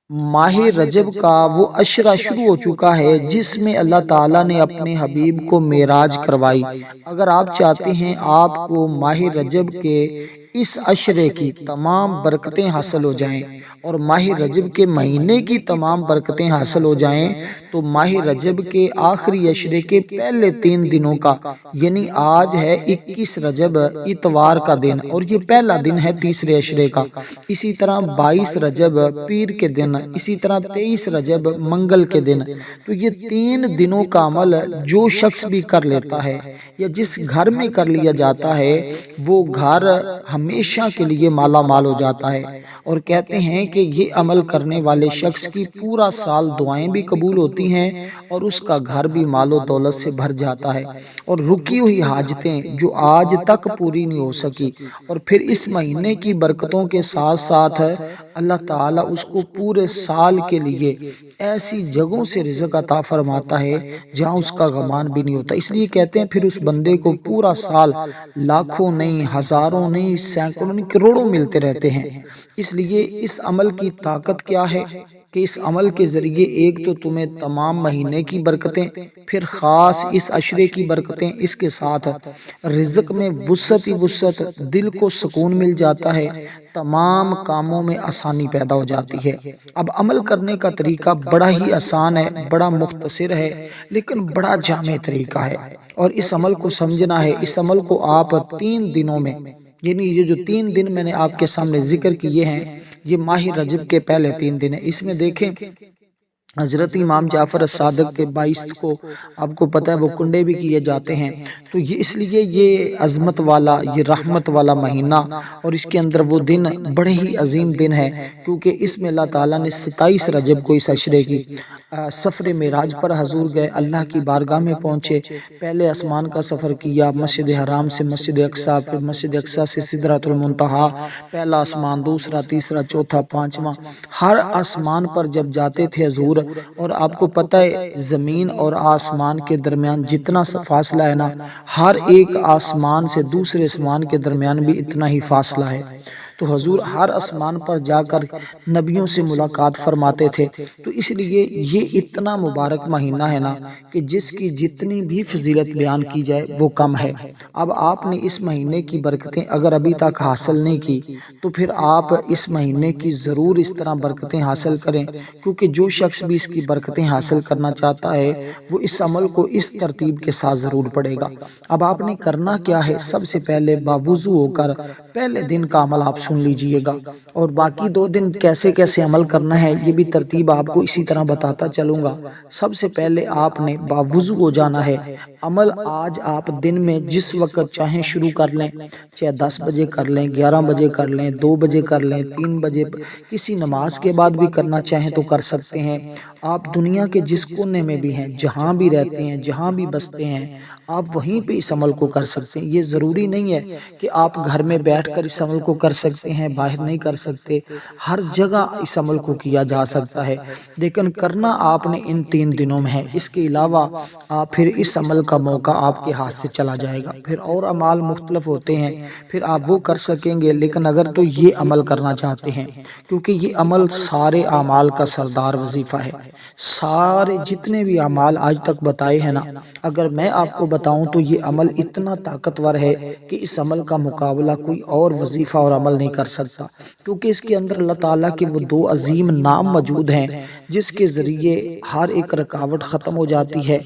ماہ رجب کا وہ عشرہ شروع ہو چکا ہے جس میں اللہ تعالیٰ نے اپنے حبیب کو معراج کروائی۔ اگر آپ چاہتے ہیں آپ کو ماہ رجب کے اس عشرے کی تمام برکتیں حاصل ہو جائیں اور ماہ رجب کے مہینے کی تمام برکتیں حاصل ہو جائیں تو ماہ رجب کے آخری عشرے کے پہلے 3 دنوں کا، یعنی آج ہے 21 رجب اتوار کا دن اور یہ پہلا دن ہے تیسرے عشرے کا، اسی طرح 22 رجب پیر کے دن، اسی طرح 23 رجب منگل کے دن، تو یہ 3 دنوں کا عمل جو شخص بھی کر لیتا ہے یا جس گھر میں کر لیا جاتا ہے وہ گھر ہمیشہ کے لیے مالا مال ہو جاتا ہے، اور کہتے ہیں کہ یہ عمل کرنے والے شخص کی پورا سال دعائیں بھی قبول ہوتی ہیں اور اس کا گھر بھی مال و دولت سے بھر جاتا ہے، اور رکی ہوئی حاجتیں جو آج تک پوری نہیں ہو سکی، اور پھر اس مہینے کی برکتوں کے ساتھ ساتھ اللہ تعالیٰ اس کو پورے سال کے لیے ایسی جگہوں سے رزق عطا فرماتا ہے جہاں اس کا گمان بھی نہیں ہوتا۔ اس لیے کہتے ہیں پھر اس بندے کو پورا سال لاکھوں نہیں، ہزاروں نہیں، سینکڑوں نہیں، کروڑوں ملتے رہتے ہیں۔ اس لیے اس عمل کی طاقت کیا ہے کہ اس عمل کے ذریعے ایک تو تمہیں تمام مہینے کی برکتیں، پھر خاص اس عشرے کی برکتیں، اس کے ساتھ رزق میں وسعت ہی وسعت، دل کو سکون مل جاتا ہے، تمام کاموں میں آسانی پیدا ہو جاتی ہے۔ اب عمل کرنے کا طریقہ بڑا ہی آسان ہے، بڑا مختصر ہے، لیکن بڑا جامع طریقہ ہے، اور اس عمل کو سمجھنا ہے۔ اس عمل کو آپ 3 دنوں میں، یعنی یہ جو 3 دن میں نے آپ کے سامنے ذکر کیے ہیں یہ ماہ رجب کے پہلے 3 دن ہیں۔ اس میں دیکھیں حضرت امام جعفر الصادق کے 22 کو آپ کو پتہ ہے وہ کنڈے بھی کیے جاتے ہیں، تو یہ اس لیے یہ عظمت والا، یہ رحمت والا مہینہ، اور اس کے اندر وہ دن بڑے ہی عظیم دن ہے، کیونکہ اس میں اللہ تعالیٰ نے 27 رجب کو اس عشرے کی سفر معراج پر حضور گئے، اللہ کی بارگاہ میں پہنچے، پہلے آسمان کا سفر کیا، مسجد حرام سے مسجد اقصیٰ، پھر مسجد اقصیٰ سے سدرۃ المنتہا، پہلا آسمان، دوسرا، تیسرا، چوتھا، پانچواں، ہر آسمان پر جب جاتے تھے حضور، اور آپ کو پتہ ہے زمین اور آسمان کے درمیان جتنا فاصلہ ہے نا، ہر ایک آسمان سے دوسرے آسمان کے درمیان بھی اتنا ہی فاصلہ ہے، تو حضور ہر آسمان پر جا کر نبیوں سے ملاقات فرماتے تھے۔ تو اس لیے یہ اتنا مبارک مہینہ ہے نا کہ جس کی جتنی بھی فضیلت بیان کی جائے وہ کم ہے۔ اب آپ نے اس مہینے کی برکتیں اگر ابھی تک حاصل نہیں کی تو پھر آپ اس مہینے کی ضرور اس طرح برکتیں حاصل کریں، کیونکہ جو شخص بھی اس کی برکتیں حاصل کرنا چاہتا ہے وہ اس عمل کو اس ترتیب کے ساتھ ضرور پڑھے گا۔ اب آپ نے کرنا کیا ہے، سب سے پہلے باوضو ہو کر پہلے دن کا عمل آپ سن لیجئے گا، اور باقی 2 دن کیسے کیسے عمل کرنا ہے یہ بھی ترتیب آپ کو اسی طرح بتاتا چلوں گا۔ سب سے پہلے آپ نے باوضو ہو جانا ہے۔ عمل آج آپ دن میں جس وقت چاہیں شروع کر لیں، چاہے 10 بجے کر لیں، 11 بجے کر لیں، 2 بجے کر لیں، 3 بجے، کسی نماز کے بعد بھی کرنا چاہیں تو کر سکتے ہیں۔ آپ دنیا کے جس کونے میں بھی ہیں، جہاں بھی رہتے ہیں، جہاں بھی بستے ہیں، آپ وہیں پہ اس عمل کو کر سکتے ہیں۔ یہ ضروری نہیں ہے کہ آپ گھر میں بیٹھ کر اس عمل کو کر سکتے ہیں، باہر نہیں کر سکتے، ہر جگہ اس عمل کو کیا جا سکتا ہے، لیکن کرنا آپ نے ان 3 دنوں میں ہے۔ اس کے علاوہ آپ پھر اس عمل کا موقع آپ کے ہاتھ سے چلا جائے گا، پھر اور اعمال مختلف ہوتے ہیں، پھر آپ وہ کر سکیں گے، لیکن اگر تو یہ عمل کرنا چاہتے ہیں، کیونکہ یہ عمل سارے اعمال کا سردار وظیفہ ہے۔ سارے جتنے بھی اعمال آج تک بتائے ہیں نا، اگر میں آپ کو بتاؤں تو یہ عمل اتنا طاقتور ہے کہ اس عمل کا مقابلہ کوئی اور وظیفہ اور عمل نہیں کر سکتا، کیونکہ اس کے اندر اللہ تعالیٰ کے وہ 2 عظیم نام موجود ہیں جس کے ذریعے ہر ایک رکاوٹ ختم ہو جاتی ہے،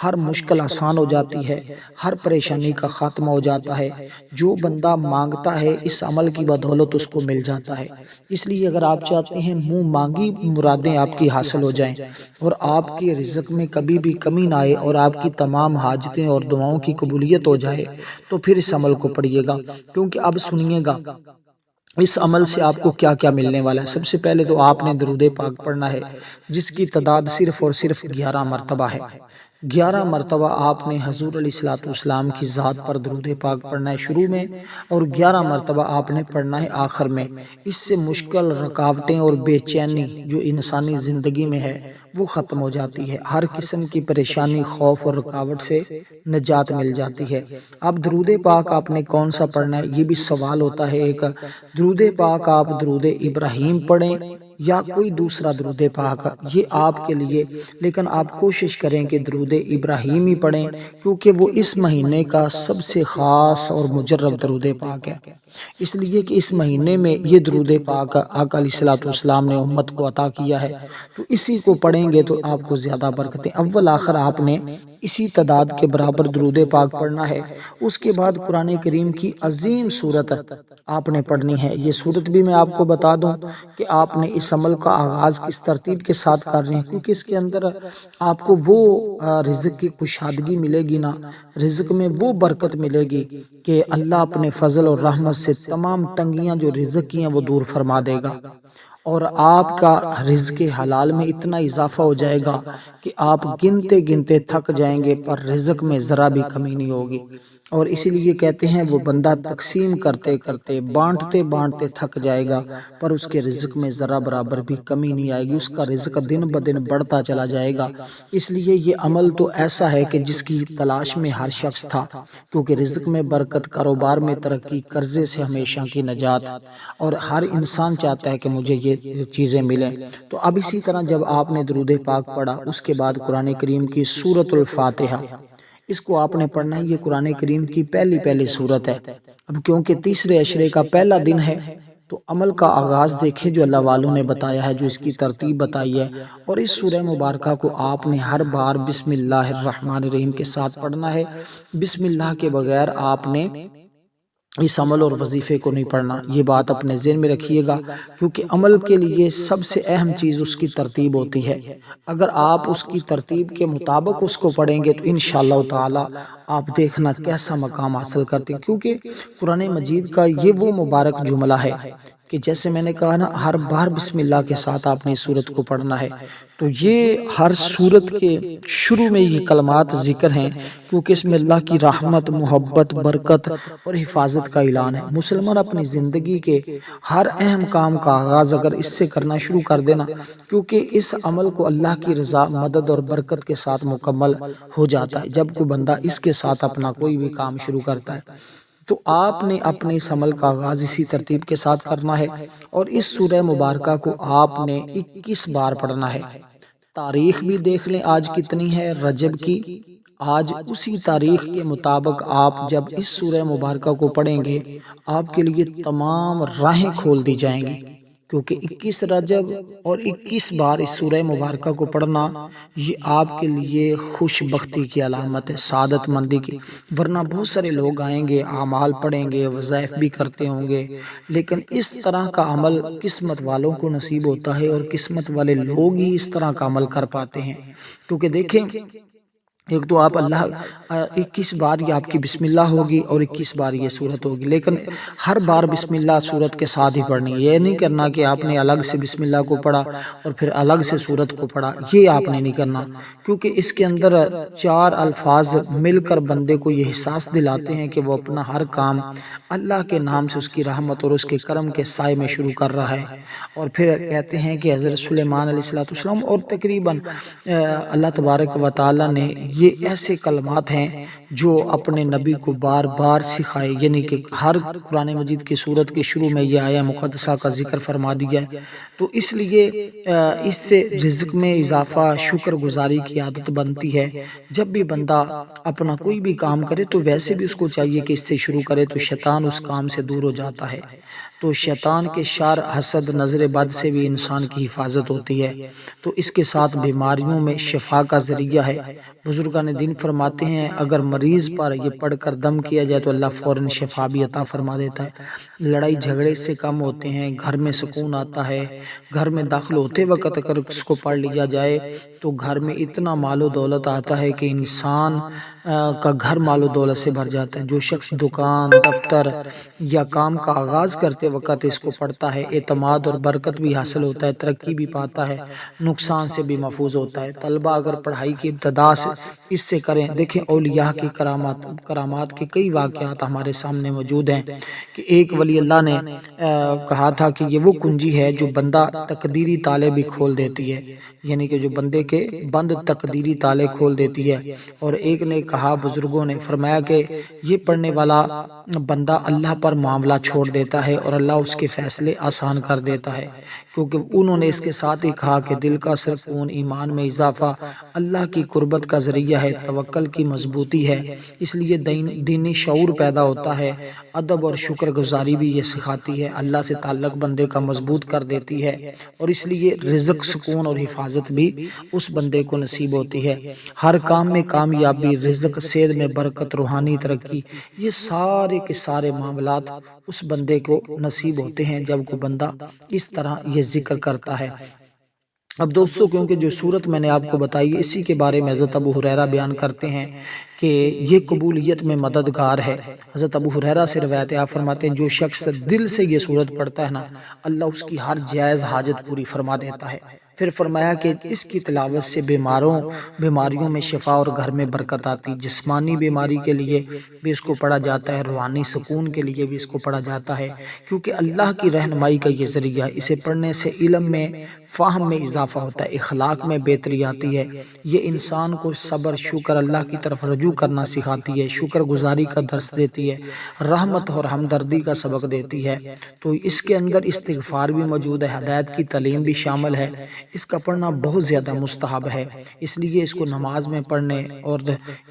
ہر مشکل آسان ہو جاتی ہے، ہر پریشانی کا خاتمہ ہو جاتا ہے۔ جو بندہ مانگتا ہے اس عمل کی بدولت اس کو مل جاتا ہے۔ اس لیے اگر آپ چاہتے ہیں منہ مانگی مرادیں آپ کی حاصل ہو جائیں اور آپ کے رزق میں کبھی بھی کمی نہ آئے اور آپ کی تمام حاجتیں اور دعاؤں کی قبولیت ہو جائے تو پھر اس عمل کو پڑھیے گا، کیونکہ اب سنیے گا اس عمل سے آپ کو کیا کیا ملنے والا ہے۔ سب سے پہلے تو آپ نے درود پاک پڑھنا ہے جس کی تعداد صرف اور صرف 11 مرتبہ ہے۔ 11 مرتبہ آپ نے حضور علیہ الصلوۃ والسلام کی ذات پر درود پاک پڑھنا ہے شروع میں، اور 11 مرتبہ آپ نے پڑھنا ہے آخر میں۔ اس سے مشکل، رکاوٹیں اور بے چینی جو انسانی زندگی میں ہے وہ ختم ہو جاتی ہے، ہر قسم کی پریشانی، خوف اور رکاوٹ سے نجات مل جاتی ہے۔ اب درود پاک آپ نے کون سا پڑھنا ہے یہ بھی سوال ہوتا ہے ایک۔ درود پاک آپ درود ابراہیم پڑھیں یا کوئی دوسرا درود پاک، یہ آپ کے لیے، لیکن آپ کوشش کریں کہ درود ابراہیمی پڑھیں، کیونکہ وہ اس مہینے کا سب سے خاص اور مجرب درود پاک ہے، اس لیے کہ اس مہینے میں یہ درود پاک آقا علیہ الصلوۃ والسلام نے امت کو عطا کیا ہے، تو اسی کو پڑھیں گے تو آپ کو زیادہ برکتیں، اول آخر آپ نے اسی تعداد کے برابر درود پاک پڑھنا ہے۔ اس کے بعد قرآن کریم کی عظیم سورت آپ نے پڑھنی ہے۔ یہ سورت بھی میں آپ کو بتا دوں کہ آپ نے اس عمل کا آغاز کس ترتیب کے ساتھ کر رہے ہیں، کیونکہ اس کے اندر آپ کو وہ رزق کی کشادگی ملے گی نا، رزق میں وہ برکت ملے گی کہ اللہ اپنے فضل اور رحمت سے تمام تنگیاں جو رزق کی ہیں وہ دور فرما دے گا، اور آپ کا رزق حلال میں اتنا اضافہ ہو جائے گا کہ آپ گنتے گنتے تھک جائیں گے، پر رزق میں ذرا بھی کمی نہیں ہوگی۔ اور اسی لیے کہتے ہیں وہ بندہ تقسیم کرتے کرتے بانٹتے بانٹتے تھک جائے گا، پر اس کے رزق میں ذرا برابر بھی کمی نہیں آئے گی، اس کا رزق دن بدن بڑھتا چلا جائے گا۔ اس لیے یہ عمل تو ایسا ہے کہ جس کی تلاش میں ہر شخص تھا، کیونکہ رزق میں برکت، کاروبار میں ترقی، قرضے سے ہمیشہ کی نجات، اور ہر انسان چاہتا ہے کہ مجھے یہ چیزیں ملیں۔ تو اب اسی طرح جب آپ نے درود پاک پڑھا، اس کے بعد قرآن کریم کی سورۃ الفاتحہ، اس کو آپ نے پڑھنا ہے۔ یہ قرآن کریم کی پہلی سورت ہے۔ اب کیونکہ تیسرے عشرے کا پہلا دن ہے تو عمل کا آغاز دیکھیں جو اللہ والوں نے بتایا ہے، جو اس کی ترتیب بتائی ہے، اور اس سورہ مبارکہ کو آپ نے ہر بار بسم اللہ الرحمن الرحیم کے ساتھ پڑھنا ہے۔ بسم اللہ کے بغیر آپ نے اس عمل اور وظیفے کو نہیں پڑھنا، یہ بات اپنے ذہن میں رکھیے گا، کیونکہ عمل کے لیے سب سے اہم چیز اس کی ترتیب ہوتی ہے۔ اگر آپ اس کی ترتیب کے مطابق اس کو پڑھیں گے تو انشاءاللہ تعالی آپ دیکھنا کیسا مقام حاصل کرتے ہیں، کیونکہ قرآن مجید کا یہ وہ مبارک جملہ ہے کہ جیسے میں نے کہا نا، ہر بار بسم اللہ کے ساتھ آپ نے اس سورت کو پڑھنا ہے۔ تو یہ ہر سورت کے شروع میں یہ کلمات ذکر ہیں، کیونکہ اس میں اللہ کی رحمت، محبت، برکت اور حفاظت کا اعلان ہے۔ مسلمان اپنی زندگی کے ہر اہم کام کا آغاز اگر اس سے کرنا شروع کر دینا، کیونکہ اس عمل کو اللہ کی رضا، مدد اور برکت کے ساتھ مکمل ہو جاتا ہے جب کوئی بندہ اس کے ساتھ اپنا کوئی بھی کام شروع کرتا ہے۔ تو آپ نے اپنے اس عمل کا آغاز اسی ترتیب کے ساتھ کرنا ہے، اور اس سورہ مبارکہ کو آپ نے 21 بار پڑھنا ہے۔ تاریخ بھی دیکھ لیں آج کتنی ہے، رجب کی۔ آج اسی تاریخ کے مطابق آپ جب اس سورہ مبارکہ کو پڑھیں گے، آپ کے لیے تمام راہیں کھول دی جائیں گی، کیونکہ 21 رجب اور 21 بار اس سورہ مبارکہ کو پڑھنا یہ آپ کے لیے خوش بختی کی علامت ہے، سعادت مندی کی۔ ورنہ بہت سارے لوگ آئیں گے، اعمال پڑھیں گے، وظائف بھی کرتے ہوں گے، لیکن اس طرح کا عمل قسمت والوں کو نصیب ہوتا ہے، اور قسمت والے لوگ ہی اس طرح کا عمل کر پاتے ہیں۔ کیونکہ دیکھیں، ایک تو آپ اللہ 21 بار یہ آپ کی بسم اللہ ہوگی اور 21 بار یہ سورت ہوگی، لیکن ہر بار بسم اللہ سورت کے ساتھ ہی پڑھنی ہے۔ یہ نہیں کرنا کہ آپ نے الگ سے بسم اللہ کو پڑھا اور پھر الگ سے سورت کو پڑھا، یہ آپ نے نہیں کرنا، کیونکہ اس کے اندر 4 الفاظ مل کر بندے کو یہ احساس دلاتے ہیں کہ وہ اپنا ہر کام اللہ کے نام سے، اس کی رحمت اور اس کے کرم کے سائے میں شروع کر رہا ہے۔ اور پھر کہتے ہیں کہ حضرت سلیمان علیہ السلام اور تقریباً اللہ تبارک و تعالی نے یہ ایسے کلمات ہیں جو اپنے نبی کو بار بار سکھائے، یعنی کہ ہر قرآن مجید کی سورت کے شروع میں یہ آیہ مقدسہ کا ذکر فرما دیا ہے۔ تو اس لیے اس سے رزق میں اضافہ، شکر گزاری کی عادت بنتی ہے۔ جب بھی بندہ اپنا کوئی بھی کام کرے تو ویسے بھی اس کو چاہیے کہ اس سے شروع کرے، تو شیطان اس کام سے دور ہو جاتا ہے۔ تو شیطان کے شر، حسد، نظر بد سے بھی انسان کی حفاظت ہوتی ہے، تو اس کے ساتھ بیماریوں میں شفا کا ذریعہ ہے۔ بزرگان دین فرماتے ہیں اگر مریض پر یہ پڑھ کر دم کیا جائے تو اللہ فوراً شفا بھی عطا فرما دیتا ہے۔ لڑائی جھگڑے سے کم ہوتے ہیں، گھر میں سکون آتا ہے۔ گھر میں داخل ہوتے وقت اگر اس کو پڑھ لیا جائے تو گھر میں اتنا مال و دولت آتا ہے کہ انسان کا گھر مال و دولت سے بھر جاتا ہے۔ جو شخص دکان، دفتر یا کام کا آغاز کرتے وقت اس کو پڑھتا ہے، اعتماد اور برکت بھی حاصل ہوتا ہے، ترقی بھی پاتا ہے، نقصان سے بھی محفوظ ہوتا ہے۔ طلبہ اگر پڑھائی کی ابتدا سے اس سے کریں، دیکھیں اولیاء کی کرامات کے کئی واقعات ہمارے سامنے موجود ہیں کہ ایک ولی اللہ نے کہا تھا کہ یہ وہ کنجی ہے جو بندہ تقدیری تالے بھی کھول دیتی ہے، یعنی کہ جو بندے کے بند تقدیری تالے کھول دیتی ہے۔ اور ایک نے کہا، بزرگوں نے فرمایا کہ یہ پڑھنے والا بندہ اللہ پر معاملہ چھوڑ دیتا ہے اور اللہ اس کے فیصلے آسان کر دیتا ہے، کیونکہ انہوں نے اس کے ساتھ ہی کہا کہ دل کا سکون، ایمان میں اضافہ، اللہ کی قربت کا ذریعہ ہے، توکل کی مضبوطی ہے، اس لیے دینی شعور پیدا ہوتا ہے، ادب اور شکر گزاری بھی یہ سکھاتی ہے، اللہ سے تعلق بندے کا مضبوط کر دیتی ہے، اور اس لیے رزق، سکون اور حفاظت بھی اس بندے کو نصیب ہوتی ہے۔ ہر کام میں کامیابی، رزق، صحت میں برکت، روحانی ترقی، یہ سارے کے سارے معاملات اس بندے کو نصیب ہوتے ہیں جب کوئی بندہ اس طرح یہ ذکر کرتا ہے۔ اب دوستو، کیونکہ جو صورت میں نے آپ کو بتائی اسی کے بارے میں حضرت ابو ہریرہ بیان کرتے ہیں کہ یہ قبولیت میں مددگار ہے۔ حضرت ابو ہریرہ سے روایت ہے، آپ فرماتے ہیں جو شخص دل سے یہ صورت پڑھتا ہے نا، اللہ اس کی ہر جائز حاجت پوری فرما دیتا ہے۔ پھر فرمایا کہ اس کی تلاوت سے بیماریوں میں شفا اور گھر میں برکت آتی، جسمانی بیماری کے لیے بھی اس کو پڑھا جاتا ہے، روحانی سکون کے لیے بھی اس کو پڑھا جاتا ہے، کیونکہ اللہ کی رہنمائی کا یہ ذریعہ ہے۔ اسے پڑھنے سے علم میں، فہم میں اضافہ ہوتا ہے، اخلاق میں بہتری آتی ہے، یہ انسان کو صبر، شکر، اللہ کی طرف رجوع کرنا سکھاتی ہے، شکر گزاری کا درس دیتی ہے، رحمت اور ہمدردی کا سبق دیتی ہے۔ تو اس کے اندر استغفار بھی موجود ہے، ہدایت کی تعلیم بھی شامل ہے۔ اس کا پڑھنا بہت زیادہ مستحب ہے، اس لیے اس کو نماز میں پڑھنے اور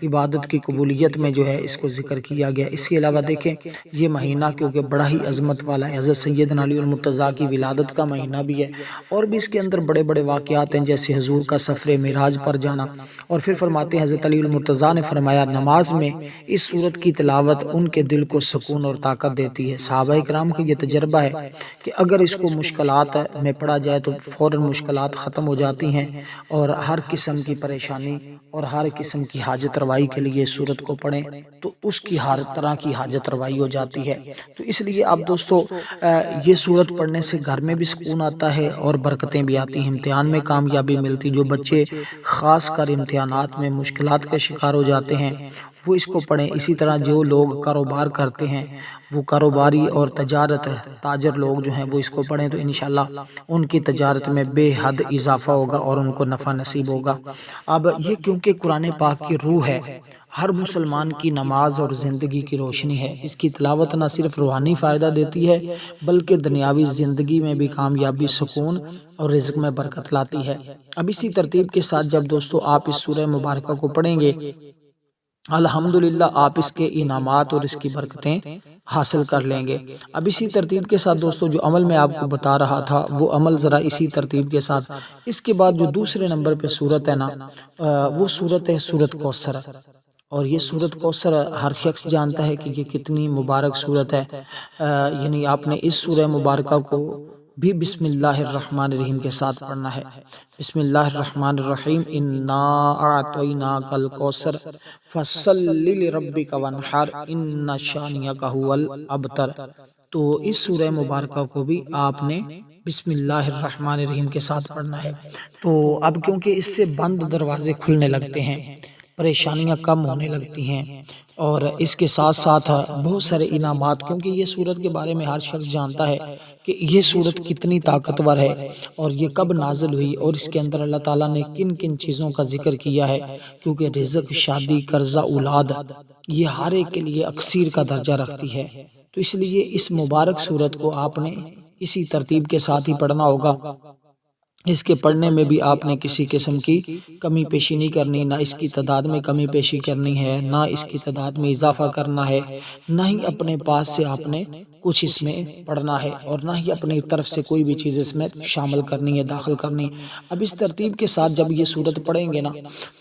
عبادت کی قبولیت میں جو ہے اس کو ذکر کیا گیا۔ اس کے علاوہ دیکھیں یہ مہینہ کیونکہ بڑا ہی عظمت والا ہے، حضرت سیدنا علی المرتضیٰ کی ولادت کا مہینہ بھی ہے، اور بھی اس کے اندر بڑے بڑے واقعات ہیں، جیسے حضور کا سفر معراج پر جانا۔ اور پھر فرماتے ہیں حضرت علی المرتضیٰ نے فرمایا نماز میں اس سورت کی تلاوت ان کے دل کو سکون اور طاقت دیتی ہے۔ صحابہ کرام کا یہ تجربہ ہے کہ اگر اس کو مشکلات میں پڑھا جائے تو فوراً مشکلات ختم ہو جاتی ہیں، اور ہر قسم کی پریشانی اور ہر قسم کی حاجت روائی کے لیے سورت کو پڑھیں تو اس کی ہر طرح کی حاجت روائی ہو جاتی ہے۔ تو اس لیے آپ دوستو یہ سورت پڑھنے سے گھر میں بھی سکون آتا ہے اور برکتیں بھی آتی ہیں، امتحان میں کامیابی ملتی۔ جو بچے خاص کر امتحانات میں مشکلات کا شکار ہو جاتے ہیں وہ اس کو پڑھیں۔ اسی طرح جو لوگ کاروبار کرتے ہیں، وہ کاروباری اور تاجر لوگ جو ہیں وہ اس کو پڑھیں تو انشاءاللہ ان کی تجارت میں بے حد اضافہ ہوگا اور ان کو نفع نصیب ہوگا۔ اب یہ کیونکہ قرآن پاک کی روح ہے، ہر مسلمان کی نماز اور زندگی کی روشنی ہے، اس کی تلاوت نہ صرف روحانی فائدہ دیتی ہے بلکہ دنیاوی زندگی میں بھی کامیابی، سکون اور رزق میں برکت لاتی ہے۔ اب اسی ترتیب کے ساتھ جب دوستو آپ اس سورہ مبارکہ کو پڑھیں گے، الحمدللہ آپ اس کے انعامات اور اس کی برکتیں حاصل کر لیں گے۔ اب اسی ترتیب کے ساتھ دوستو جو عمل میں آپ کو بتا رہا تھا وہ عمل ذرا اسی ترتیب کے ساتھ، اس کے بعد جو دوسرے نمبر پہ سورت ہے نا وہ سورت ہے سورت کوثر، اور یہ سورت کوثر ہر شخص جانتا ہے کہ یہ کتنی مبارک سورت ہے، یعنی آپ نے اس سورہ مبارکہ کو بھی بسم اللہ الرحمن الرحیم کے ساتھ پڑھنا ہے۔ بسم اللہ الرحمن الرحیم، انا اعطیناک الکوثر فصلی لربک وانحر ان شانئک ھو الابتر۔ تو اس سورہ مبارکہ کو بھی آپ نے بسم اللہ الرحمن الرحیم کے ساتھ پڑھنا ہے۔ تو اب کیونکہ اس سے بند دروازے کھلنے لگتے ہیں، پریشانیاں کم ہونے لگتی ہیں، اور اس کے ساتھ ساتھ بہت سارے انعامات، کیونکہ یہ سورت کے بارے میں ہر شخص جانتا ہے کہ یہ سورت کتنی طاقتور ہے اور یہ کب نازل ہوئی، اور اس کے اندر اللہ تعالیٰ نے کن کن چیزوں کا ذکر کیا ہے، کیونکہ رزق، شادی، قرضہ، اولاد یہ ہر ایک کے لیے اکثیر کا درجہ رکھتی ہے۔ تو اس لیے اس مبارک سورت کو آپ نے اسی ترتیب کے ساتھ ہی پڑھنا ہوگا۔ اس کے پڑھنے میں بھی آپ نے کسی قسم کی کمی پیشی نہیں کرنی، نہ اس کی تعداد میں کمی پیشی کرنی ہے، نہ اس کی تعداد میں اضافہ کرنا ہے، نہ ہی اپنے پاس سے آپ نے کچھ اس میں پڑھنا ہے، اور نہ ہی اپنی طرف سے کوئی بھی چیز اس میں شامل کرنی ہے، داخل کرنی۔ اب اس ترتیب کے ساتھ جب یہ سورت پڑھیں گے نا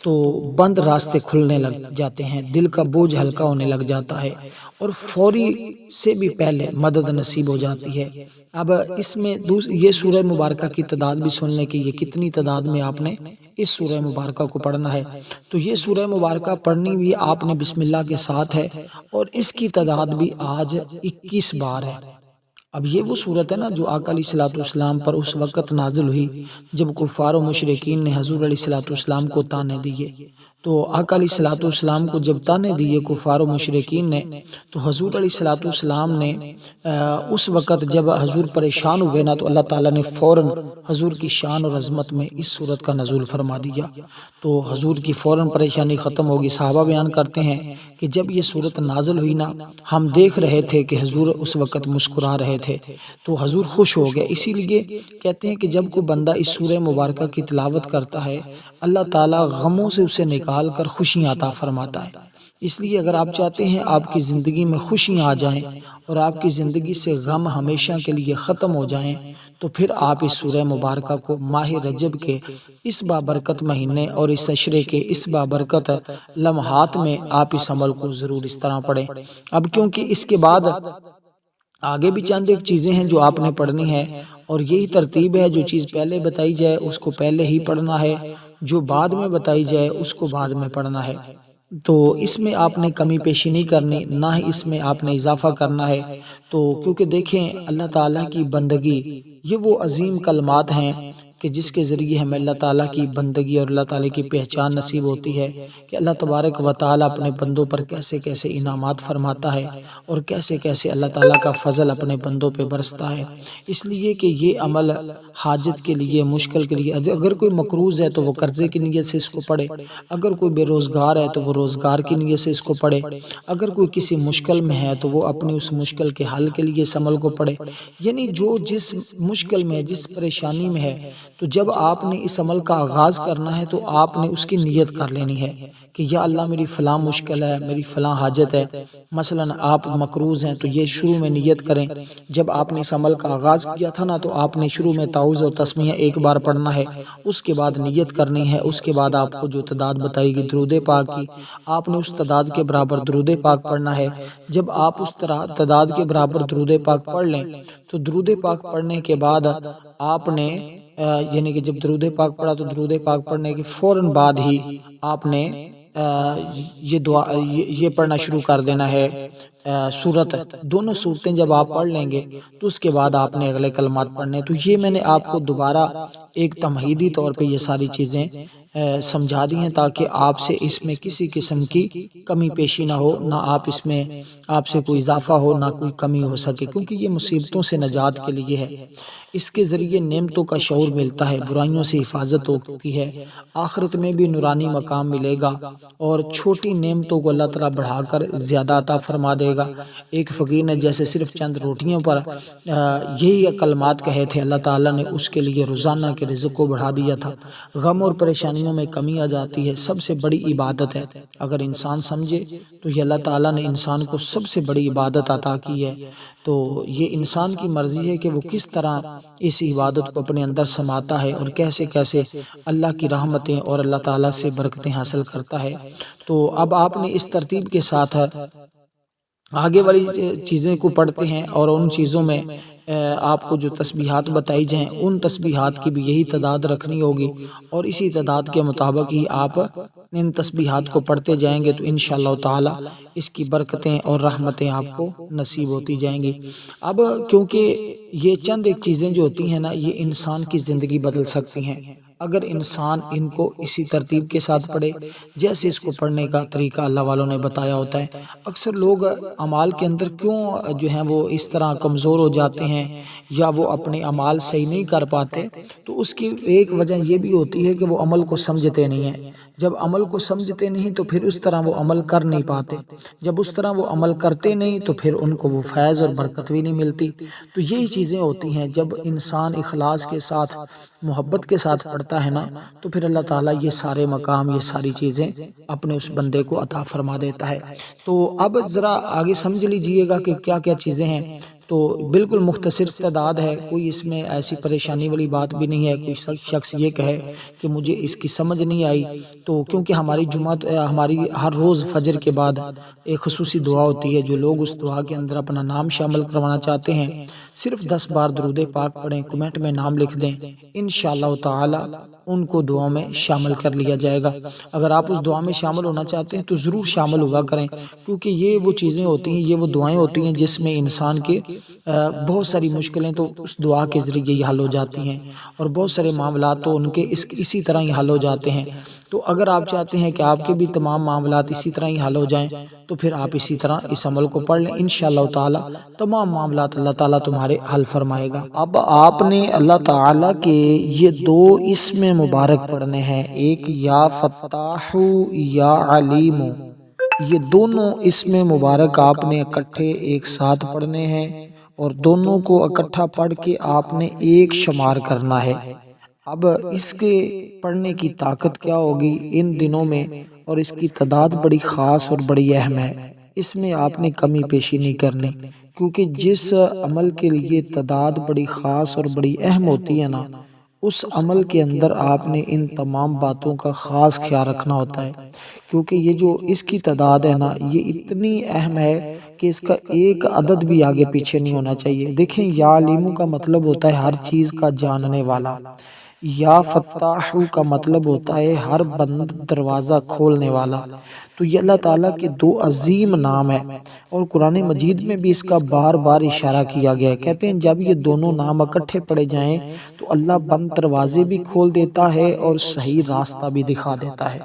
تو بند راستے کھلنے لگ جاتے ہیں، دل کا بوجھ ہلکا ہونے لگ جاتا ہے، اور فوری سے بھی پہلے مدد نصیب ہو جاتی ہے۔ اب اس میں یہ سورہ مبارکہ کی تعداد بھی سننے کی، یہ کتنی تعداد میں آپ نے اس سورہ مبارکہ کو پڑھنا ہے۔ تو یہ سورہ مبارکہ پڑھنی بھی آپ نے بسم اللہ کے ساتھ ہے، اور اس کی تعداد بھی آج 21 بار ہے۔ اب یہ وہ صورت ہے نا جو آقا علیہ الصلوۃ والسلام پر اس وقت نازل ہوئی جب کفار و مشرکین نے حضور علیہ الصلوۃ والسلام کو طعنے دیے، تو آقا علیہ الصلوۃ والسلام کو جب تانے دیے کفار و مشرکین نے، تو حضور علیہ الصلوۃ والسلام نے اس وقت جب حضور پریشان ہوئے نا، تو اللہ تعالیٰ نے فوراً حضور کی شان اور عظمت میں اس صورت کا نزول فرما دیا، تو حضور کی فوراً پریشانی ختم ہوگی۔ صحابہ بیان کرتے ہیں کہ جب یہ صورت نازل ہوئی نا، ہم دیکھ رہے تھے کہ حضور اس وقت مسکرا رہے تھے، تو حضور خوش ہو گئے۔ اسی لیے کہتے ہیں کہ جب کوئی بندہ اس سورہ مبارکہ کی تلاوت کرتا ہے، اللہ تعالیٰ غموں سے اسے نکال کر خوشیاں عطا فرماتا ہے۔ اس لیے اگر آپ چاہتے ہیں آپ کی زندگی میں خوشیاں آ جائیں اور آپ کی زندگی سے غم ہمیشہ کے لیے ختم ہو جائیں، تو پھر آپ اس سورہ مبارکہ کو ماہ رجب کے اس بابرکت مہینے اور اس عشرے کے اس بابرکت لمحات میں آپ اس عمل کو ضرور اس طرح پڑھیں۔ اب کیونکہ اس کے بعد آگے بھی چند ایک چیزیں ہیں جو آپ نے پڑھنی ہے، اور یہی ترتیب ہے، جو چیز پہلے بتائی جائے اس کو پہلے ہی پڑھنا ہے، جو بعد میں بتائی جائے اس کو بعد میں پڑھنا ہے۔ تو اس میں آپ نے کمی پیشی نہیں کرنی، نہ ہی اس میں آپ نے اضافہ کرنا ہے۔ تو کیونکہ دیکھیں اللہ تعالیٰ کی بندگی یہ وہ عظیم کلمات ہیں کہ جس کے ذریعے ہمیں اللہ تعالیٰ کی بندگی اور اللہ تعالیٰ کی پہچان نصیب ہوتی ہے کہ اللہ تبارک و تعالیٰ اپنے بندوں پر کیسے کیسے انعامات فرماتا ہے اور کیسے کیسے اللہ تعالیٰ کا فضل اپنے بندوں پہ برستا ہے۔ اس لیے کہ یہ عمل حاجت کے لیے، مشکل کے لیے، اگر کوئی مقروض ہے تو وہ قرضے کی نیت سے اس کو پڑھے، اگر کوئی بے روزگار ہے تو وہ روزگار کی نیت سے اس کو پڑھے، اگر کوئی کسی مشکل میں ہے تو وہ اپنی اس مشکل کے حل کے لیے اس عمل کو پڑھے۔ یعنی جو جس مشکل میں، جس پریشانی میں ہے، تو جب آپ نے اس عمل کا آغاز کرنا ہے تو آپ نے اس کی نیت کر لینی ہے کہ یا اللہ میری فلاں مشکل ہے، میری فلاں حاجت ہے۔ مثلا آپ مقروض ہیں تو یہ شروع میں نیت کریں۔ جب آپ نے اس عمل کا آغاز کیا تھا نا، تو آپ نے شروع میں تعوذ اور تسمیہ ایک بار پڑھنا ہے، اس کے بعد نیت کرنی ہے، اس کے بعد آپ کو جو تعداد بتائی گئی درود پاک کی، آپ نے اس تعداد کے برابر درود پاک پڑھنا ہے۔ جب آپ اس تعداد کے برابر درود پاک پڑھ لیں تو درود پاک پڑھنے کے بعد آپ نے یعنی کہ جب درود پاک پڑھا تو درود پاک پڑھنے کے فوراً بعد ہی آپ نے یہ دعا یہ پڑھنا شروع کر دینا ہے سورت۔ دونوں صورتیں جب آپ پڑھ لیں گے تو اس کے بعد آپ نے اگلے کلمات پڑھنے۔ تو یہ میں نے آپ کو دوبارہ ایک تمہیدی طور پہ یہ ساری چیزیں سمجھا دی ہیں تاکہ آپ سے اس میں کسی قسم کی کمی پیشی نہ ہو، نہ آپ اس میں آپ سے کوئی اضافہ ہو، نہ کوئی کمی ہو سکے، کیونکہ یہ مصیبتوں سے نجات کے لیے ہے۔ اس کے ذریعے نعمتوں کا شعور ملتا ہے، برائیوں سے حفاظت ہوتی ہے، آخرت میں بھی نورانی مقام ملے گا، اور چھوٹی نعمتوں کو اللہ تعالیٰ بڑھا کر زیادہ عطا فرما دے گا۔ ایک فقیر نے جیسے صرف چند روٹیوں پر یہی کلمات کہے تھے، اللہ تعالیٰ نے اس کے لیے روزانہ کے رزق کو بڑھا دیا تھا۔ غم اور پریشانیوں میں کمی آ جاتی ہے، سب سے بڑی عبادت ہے۔ اگر انسان سمجھے تو یہ اللہ تعالیٰ نے انسان کو سب سے بڑی عبادت عطا کی ہے۔ تو یہ انسان کی مرضی ہے کہ وہ کس طرح اس عبادت کو اپنے اندر سماتا ہے اور کیسے کیسے اللہ کی رحمتیں اور اللہ تعالیٰ سے برکتیں حاصل کرتا ہے۔ تو اب آپ نے اس ترتیب کے ساتھ آگے والی چیزیں کو پڑھتے ہیں، اور ان چیزوں میں آپ کو جو تسبیحات بتائی جائیں ان تسبیحات کی بھی یہی تعداد رکھنی ہوگی، اور اسی تعداد کے مطابق ہی آپ ان تسبیحات کو پڑھتے جائیں گے تو انشاءاللہ تعالی اس کی برکتیں اور رحمتیں آپ کو نصیب ہوتی جائیں گی۔ اب کیونکہ یہ چند ایک چیزیں جو ہوتی ہیں نا، یہ انسان کی زندگی بدل سکتی ہیں اگر انسان ان کو اسی ترتیب کے ساتھ پڑھے جیسے اس کو پڑھنے کا طریقہ اللہ والوں نے بتایا ہوتا ہے۔ اکثر لوگ اعمال کے اندر کیوں جو ہیں وہ اس طرح کمزور ہو جاتے ہیں یا وہ اپنے اعمال صحیح نہیں کر پاتے، تو اس کی ایک وجہ یہ بھی ہوتی ہے کہ وہ عمل کو سمجھتے نہیں ہیں۔ جب عمل کو سمجھتے نہیں تو پھر اس طرح وہ عمل کر نہیں پاتے، جب اس طرح وہ عمل کرتے نہیں تو پھر ان کو وہ فیض اور برکت بھی نہیں ملتی۔ تو یہی چیزیں ہوتی ہیں، جب انسان اخلاص کے ساتھ محبت کے ساتھ پڑھتا ہے نا، تو پھر اللہ تعالیٰ یہ سارے مقام، یہ ساری چیزیں اپنے اس بندے کو عطا فرما دیتا ہے۔ تو اب ذرا آگے سمجھ لیجئے گا کہ کیا کیا چیزیں ہیں۔ تو بالکل مختصر تعداد ہے، کوئی اس میں ایسی پریشانی والی بات بھی نہیں ہے۔ کوئی شخص یہ کہے کہ مجھے اس کی سمجھ نہیں آئی، تو کیونکہ ہماری ہماری ہر روز فجر کے بعد ایک خصوصی دعا ہوتی ہے، جو لوگ اس دعا کے اندر اپنا نام شامل کروانا چاہتے ہیں صرف 10 بار درود پاک پڑھیں، کمنٹ میں نام لکھ دیں، انشاءاللہ تعالی ان کو دعا میں شامل کر لیا جائے گا۔ اگر آپ اس دعا میں شامل ہونا چاہتے ہیں تو ضرور شامل ہوا کریں، کیونکہ یہ وہ چیزیں ہوتی ہیں، یہ وہ دعائیں ہوتی ہیں جس میں انسان کے بہت ساری مشکلیں تو اس دعا کے ذریعے ہی حل ہو جاتی ہیں، اور بہت سارے معاملات تو ان کے اسی طرح ہی حل ہو جاتے ہیں۔ تو اگر آپ چاہتے ہیں کہ آپ کے بھی تمام معاملات اسی طرح ہی حل ہو جائیں تو پھر آپ اسی طرح اس عمل کو پڑھ لیں، انشاءاللہ تعالی تمام معاملات اللہ تعالیٰ تمہارے حل فرمائے گا۔ اب آپ نے اللہ تعالیٰ کے یہ دو اسم مبارک پڑھنے ہیں، ایک یا فتاح یا علیم، یہ دونوں اسم مبارک آپ نے اکٹھے ایک ساتھ پڑھنے ہیں، اور دونوں کو اکٹھا پڑھ کے آپ نے ایک شمار کرنا ہے۔ اب اس کے پڑھنے کی طاقت کیا ہوگی ان دنوں میں، اور اس کی تعداد بڑی خاص اور بڑی اہم ہے، اس میں آپ نے کمی پیشی نہیں کرنی، کیونکہ جس عمل کے لیے تعداد بڑی خاص اور بڑی اہم ہوتی ہے نا، اس عمل کے اندر آپ نے ان تمام باتوں کا خاص خیال رکھنا ہوتا ہے، کیونکہ یہ جو اس کی تعداد ہے نا، یہ اتنی اہم ہے کہ اس کا ایک عدد بھی آگے پیچھے نہیں ہونا چاہیے۔ دیکھیں، یا علیم کا مطلب ہوتا ہے ہر چیز کا جاننے والا، یا فتاح کا مطلب ہوتا ہے ہر بند دروازہ کھولنے والا۔ تو یہ اللہ تعالیٰ کے دو عظیم نام ہیں، اور قرآن مجید میں بھی اس کا بار بار اشارہ کیا گیا ہے۔ کہتے ہیں جب یہ دونوں نام اکٹھے پڑے جائیں تو اللہ بند دروازے بھی کھول دیتا ہے اور صحیح راستہ بھی دکھا دیتا ہے۔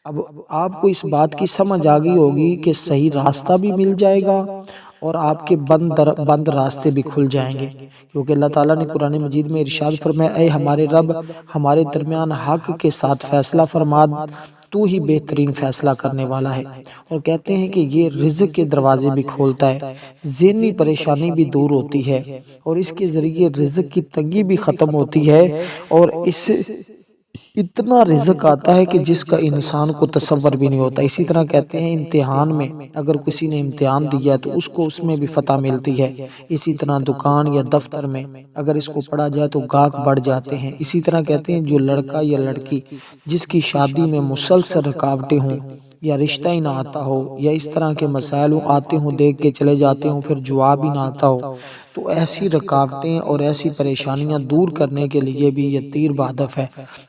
اب آپ کو اس بات کی سمجھ آ گئی ہوگی کہ صحیح راستہ بھی مل جائے گا اور آپ کے بند راستے بھی کھل جائیں گے، کیونکہ اللہ تعالیٰ نے قرآن مجید میں ارشاد فرمایا، اے ہمارے رب، ہمارے درمیان حق کے ساتھ فیصلہ فرما، تو ہی بہترین فیصلہ کرنے والا ہے۔ اور کہتے ہیں کہ یہ رزق کے دروازے بھی کھولتا ہے، ذہنی پریشانی بھی دور ہوتی ہے، اور اس کے ذریعے رزق کی تنگی بھی ختم ہوتی ہے، اور اس سے اتنا رزق آتا ہے کہ جس کا انسان کو تصور بھی نہیں ہوتا۔ اسی طرح کہتے ہیں امتحان میں اگر کسی نے امتحان دیا تو اس کو اس میں بھی فتح ملتی ہے۔ اسی طرح دکان یا دفتر میں اگر اس کو پڑھا جائے تو گاہک بڑھ جاتے ہیں۔ اسی طرح کہتے ہیں جو لڑکا یا لڑکی جس کی شادی میں مسلسل رکاوٹیں ہوں، یا رشتہ ہی نہ آتا ہو، یا اس طرح کے مسائل آتے ہوں، دیکھ کے چلے جاتے ہوں، پھر جواب ہی نہ آتا ہو، تو ایسی رکاوٹیں اور ایسی پریشانیاں دور کرنے کے لیے بھی یہ تیر بہدف ہے۔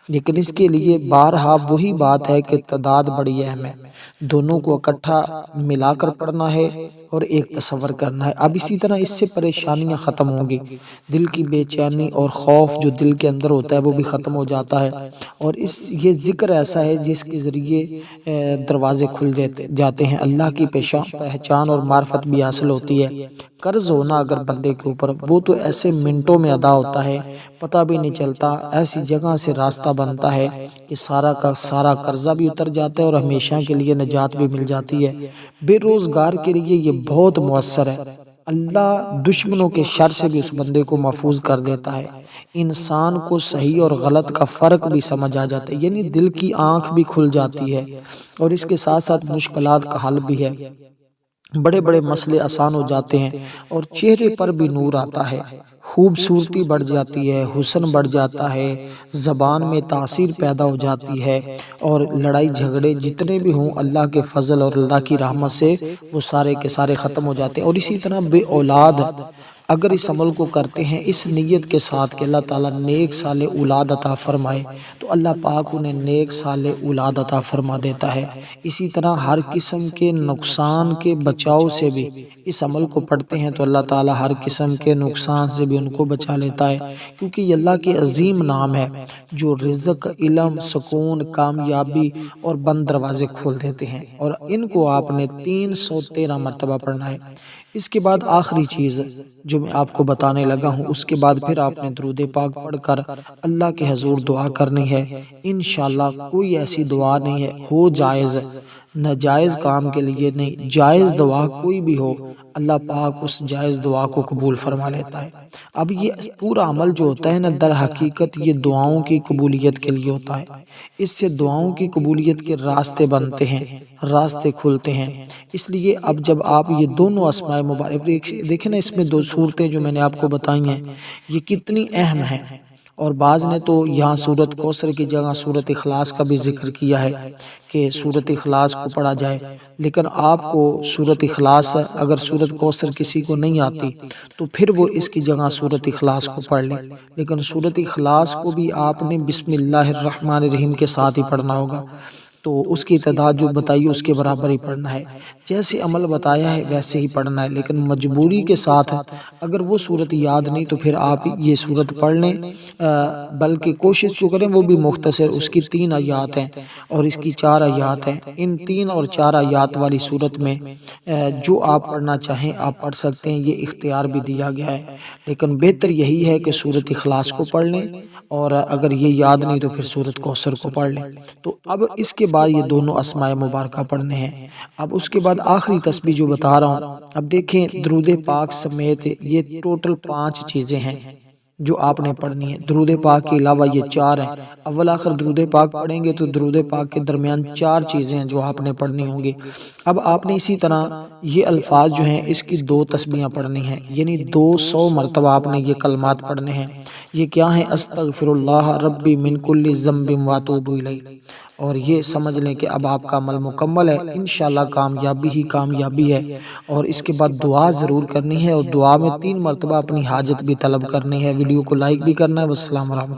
لیکن اس کے لیے بارہا وہی بات ہے کہ تعداد بڑی اہم ہے، دونوں کو اکٹھا ملا کر پڑھنا ہے اور ایک تصور کرنا ہے۔ اب اسی طرح اس سے پریشانیاں ختم ہوں گی، دل کی بے چینی اور خوف جو دل کے اندر ہوتا ہے وہ بھی ختم ہو جاتا ہے، اور یہ ذکر ایسا ہے جس کے ذریعے دروازے کھل جاتے ہیں، اللہ کی پہچان اور معرفت بھی حاصل ہوتی ہے۔ قرض ہونا اگر بندے کے اوپر، وہ تو ایسے منٹوں میں ادا ہوتا ہے، پتہ بھی نہیں چلتا، ایسی جگہ سے راستہ بنتا ہے کہ سارا کا سارا قرضہ بھی اتر جاتا ہے اور ہمیشہ کے لیے نجات بھی مل جاتی ہے۔ بے روزگار کے لیے یہ بہت مؤثر ہے، اللہ دشمنوں کے شر سے بھی اس بندے کو محفوظ کر دیتا ہے، انسان کو صحیح اور غلط کا فرق بھی سمجھ آ جاتا ہے، یعنی دل کی آنکھ بھی کھل جاتی ہے، اور اس کے ساتھ ساتھ مشکلات کا حل بھی ہے، بڑے بڑے مسئلے آسان ہو جاتے ہیں، اور چہرے پر بھی نور آتا ہے، خوبصورتی بڑھ جاتی ہے، حسن بڑھ جاتا ہے، زبان میں تاثیر پیدا ہو جاتی ہے، اور لڑائی جھگڑے جتنے بھی ہوں اللہ کے فضل اور اللہ کی رحمت سے وہ سارے کے سارے ختم ہو جاتے ہیں۔ اور اسی طرح بے اولاد اگر اس عمل کو کرتے ہیں اس نیت کے ساتھ کہ اللہ تعالیٰ نیک صالح اولاد عطا فرمائے، تو اللہ پاک انہیں نیک صالح اولاد عطا فرما دیتا ہے۔ اسی طرح ہر قسم کے نقصان کے بچاؤ سے بھی اس عمل کو پڑھتے ہیں تو اللہ تعالیٰ ہر قسم کے نقصان سے بھی ان کو بچا لیتا ہے، کیونکہ یہ اللہ کے عظیم نام ہے جو رزق، علم، سکون، کامیابی اور بند دروازے کھول دیتے ہیں، اور ان کو آپ نے 313 مرتبہ پڑھنا ہے۔ اس کے بعد آخری چیز جو میں آپ کو بتانے لگا ہوں، اس کے بعد پھر آپ نے درود پاک پڑھ کر اللہ کے حضور دعا کرنی ہے۔ انشاءاللہ کوئی ایسی دعا نہیں ہے، ہو جائز، ناجائز کام کے لیے نہیں، جائز دعا کوئی بھی ہو اللہ پاک اس جائز دعا کو قبول فرما لیتا ہے۔ اب یہ پورا عمل جو ہوتا ہے نا، در حقیقت یہ دعاؤں کی قبولیت کے لیے ہوتا ہے، اس سے دعاؤں کی قبولیت کے راستے بنتے ہیں، راستے کھلتے ہیں۔ اس لیے اب جب آپ یہ دونوں اسماء مبارک دیکھیں نا، اس میں دو صورتیں جو میں نے آپ کو بتائی ہیں یہ کتنی اہم ہیں، اور بعض نے تو یہاں سورۃ کوثر کی جگہ سورۃ اخلاص کا بھی ذکر کیا ہے کہ سورۃ اخلاص کو پڑھا جائے، لیکن آپ کو سورۃ اخلاص اگر سورۃ کوثر کسی کو نہیں آتی تو پھر وہ اس کی جگہ سورۃ اخلاص کو پڑھ لیں، لیکن سورۃ اخلاص کو بھی آپ نے بسم اللہ الرحمن الرحیم کے ساتھ ہی پڑھنا ہوگا، تو اس کی تعداد جو بتائی اس کے برابر ہی پڑھنا ہے، جیسے عمل بتایا ہے ویسے ہی پڑھنا ہے، لیکن مجبوری کے ساتھ اگر وہ صورت یاد نہیں تو پھر آپ یہ صورت پڑھ لیں، بلکہ کوشش جو کریں وہ بھی مختصر، اس کی 3 آیات ہیں اور اس کی 4 آیات ہیں، ان 3 اور 4 آیات والی صورت میں جو آپ پڑھنا چاہیں آپ پڑھ سکتے ہیں، یہ اختیار بھی دیا گیا ہے، لیکن بہتر یہی ہے کہ سورۃ اخلاص کو پڑھ لیں، اور اگر یہ یاد نہیں تو پھر سورۃ کوثر کو پڑھ لیں۔ تو اب اس کے بعد یہ دونوں اسماء مبارکہ پڑھنے ہیں۔ اب اس کے بعد آخری تسبیح جو بتا رہا ہوں، اب دیکھیں درود پاک سمیت یہ ٹوٹل 5 چیزیں ہیں جو آپ نے پڑھنی ہے۔ درود پاک کے علاوہ یہ 4 ہیں، اول آخر درود پاک پڑھیں گے تو درود پاک کے درمیان 4 چیزیں ہیں جو آپ نے پڑھنی ہوں گی۔ اب آپ نے اسی طرح یہ الفاظ جو ہیں اس کی 2 تسبیحیں پڑھنی ہیں، یعنی 200 مرتبہ آپ نے یہ کلمات پڑھنے ہیں۔ یہ کیا ہیں؟ استغفر اللہ ربی من کل ذنب واتوب الیہ، اور یہ سمجھ لیں کہ اب آپ کا عمل مکمل ہے، انشاءاللہ کامیابی ہی کامیابی ہے۔ اور اس کے بعد دعا ضرور کرنی ہے، اور دعا میں 3 مرتبہ اپنی حاجت بھی طلب کرنی ہے۔ ویڈیو کو لائک بھی کرنا ہے۔ والسلام علیکم۔